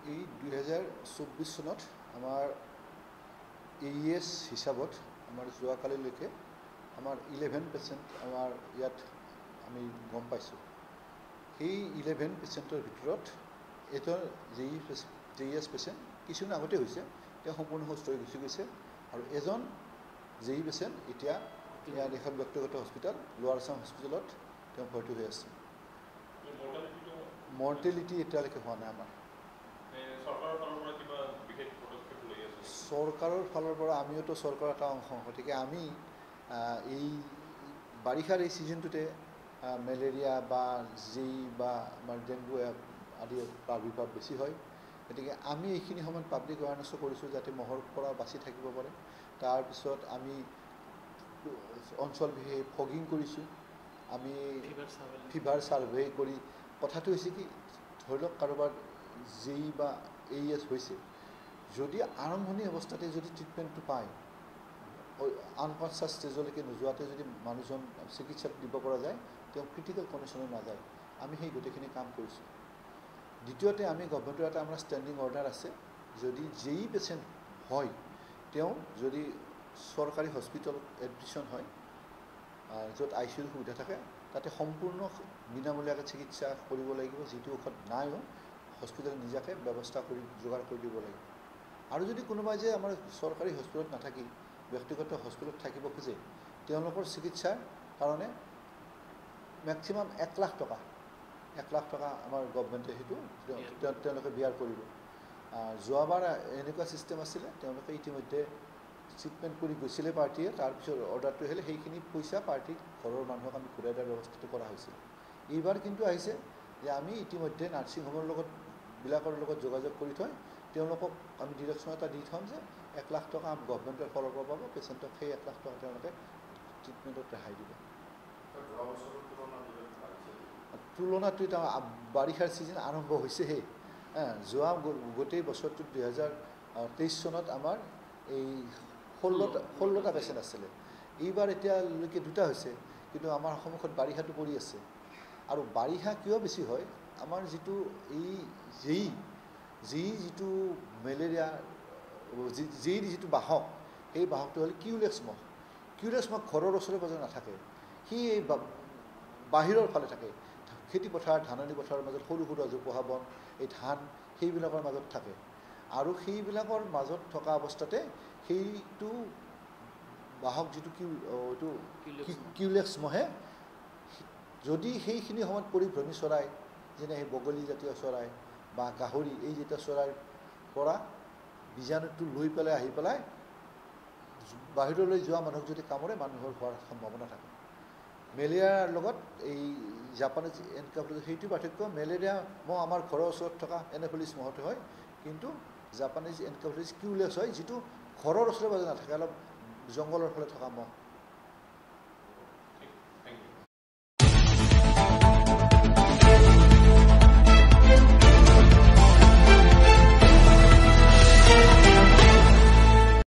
এই 2024 চনত আমাৰ AES হিচাপত আমাৰ যোৱাকালিলৈকে আমাৰ 11 পেচেণ্ট আমাৰ ইয়াত আমি গম পাইছোঁ। সেই 11 পেচেণ্টৰ ভিতৰত এজন JES পেচেণ্ট কিছুদিন আগতে হৈছে, তেওঁ সম্পূৰ্ণ সুস্থ হৈ গুচি গৈছে, আৰু এজন JE পেচেণ্ট এতিয়া ইয়াত এখন ব্যক্তিগত হস্পিটেল লোৱাৰ আছাম হস্পিটেলত তেওঁ ভৰ্তি হৈ আছে। মৰ্টেলিটি এতিয়ালৈকে হোৱা নাই আমাৰ। চৰকাৰৰ ফালৰ পৰা আমিওতো চৰকাৰৰ এটা অংশ, গতিকে আমি এই বাৰিষাৰ এই ছিজনটোতে মেলেৰিয়া বা বা আমাৰ ডেংগু আদি প্ৰাদুৰ্ভাৱ বেছি হয়, গতিকে আমি এইখিনি সময়ত পাব্লিক এৱাৰনেছো কৰিছোঁ যাতে মহৰ পৰা বাচি থাকিব পাৰে। তাৰপিছত আমি অঞ্চল বিশেষ ফগিং কৰিছোঁ, আমি ফিভাৰ ছাৰ্ভে কৰি, কথাটো হৈছে কি, ধৰি লওক কাৰোবাৰ JE বা AES হৈছে, যদি আৰম্ভণি অৱস্থাতে যদি ট্ৰিটমেণ্টটো পায়, আনকনচিয়াছ ষ্টেজলৈকে নোযোৱাতে যদি মানুহজন চিকিৎসাত দিব পৰা যায়, তেওঁ ক্ৰিটিকেল কণ্ডিশ্যনত নাযায়। আমি সেই গোটেইখিনি কাম কৰিছোঁ। দ্বিতীয়তে আমি গভৰ্ণমেণ্টৰ এটা আমাৰ ষ্টেণ্ডিং অৰ্ডাৰ আছে, যদি JE পেচেণ্ট হয়, তেওঁ যদি চৰকাৰী হস্পিটেলত এডমিশ্যন হয়, য'ত ICUৰ সুবিধা থাকে, তাতে সম্পূৰ্ণ বিনামূলীয়াকৈ চিকিৎসা কৰিব লাগিব। যিটো ঔষধ নাইও হস্পিটেলত নিজাকৈ ব্যৱস্থা কৰি যোগাৰ কৰি দিব লাগিব। আৰু যদি কোনোবাই যে আমাৰ চৰকাৰী হস্পিটেলত নাথাকি ব্যক্তিগত হস্পিটেলত থাকিব খোজে, তেওঁলোকৰ চিকিৎসাৰ কাৰণে মেক্সিমাম 1 লাখ টকা আমাৰ গভৰ্ণমেণ্টে সেইটো তেওঁলোকে বিয়াৰ কৰিব। যোৱাবাৰ এনেকুৱা ছিষ্টেম আছিলে, তেওঁলোকে ইতিমধ্যে ট্ৰিটমেণ্ট কৰি গৈছিলে পাৰ্টীয়ে, তাৰপিছত অৰ্ডাৰটো আহিলে সেইখিনি পইচা পাৰ্টীক ঘৰৰ মানুহক আমি ঘূৰাই দিয়াৰ ব্যৱস্থাটো কৰা হৈছিল। এইবাৰ কিন্তু আহিছে যে আমি ইতিমধ্যে নাৰ্ছিং হোমৰ বিলাকৰ লগত যোগাযোগ কৰি থৈ তেওঁলোকক আমি ডিৰেকশ্যন এটা দি থ'ম যে 1 লাখ টকা গভৰ্ণমেণ্টৰ ফালৰ পৰা পাব, পেচেণ্টক সেই 1 লাখ টকা তেওঁলোকে ট্ৰিটমেণ্টত ৰেহাই দিব। তুলনাটো এতিয়া বাৰিষাৰ ছিজন আৰম্ভ হৈছেহে। যোৱা গোটেই বছৰটোত 2023 চনত আমাৰ এই 16টা পেচেণ্ট আছিলে। এইবাৰ এতিয়ালৈকে 2টা হৈছে, কিন্তু আমাৰ সন্মুখত বাৰিষাটো পৰি আছে। আৰু বাৰিষা কিয় বেছি হয়, আমাৰ যিটো এই যিটো মেলেৰিয়া যিটো বাহক, সেই বাহকটো হ'ল কিউলেক্স মহ। কিউলেক্স মহ ঘৰৰ ওচৰে পাজৰে নাথাকে, সি এই বাহিৰৰ ফালে থাকে। খেতি পথাৰ, ধাননি পথাৰৰ মাজত সৰু সৰু জোপোহা বন, এই ধান, সেইবিলাকৰ মাজত থাকে। আৰু সেইবিলাকৰ মাজত থকা অৱস্থাতে সেইটো বাহক যিটো কিউলেক্স মহে যদি সেইখিনি সময়ত পৰিভ্ৰমী চৰাই, যেনে সেই বগলী জাতীয় চৰাই বা গাহৰি, এই জাতীয় চৰাইৰ পৰা বীজাণুটো লৈ পেলাই আহি পেলাই বাহিৰলৈ যোৱা মানুহক যদি কামুৰে, মানুহৰ হোৱাৰ সম্ভাৱনা থাকে। মেলেৰিয়াৰ লগত এই জাপানীজ এনকেফেলাইটিছ সেইটো পাৰ্থক্য, মেলেৰিয়া মহ আমাৰ ঘৰৰ ওচৰত থকা এনকেফেলাইটিছ মহতে হয়, কিন্তু জাপানীজ এনকেফেলাইটিছ কিউলেক্স হয়, যিটো ঘৰৰ ওচৰে পাজৰে নাথাকে, অলপ জংঘলৰ ফালে থকা মহ।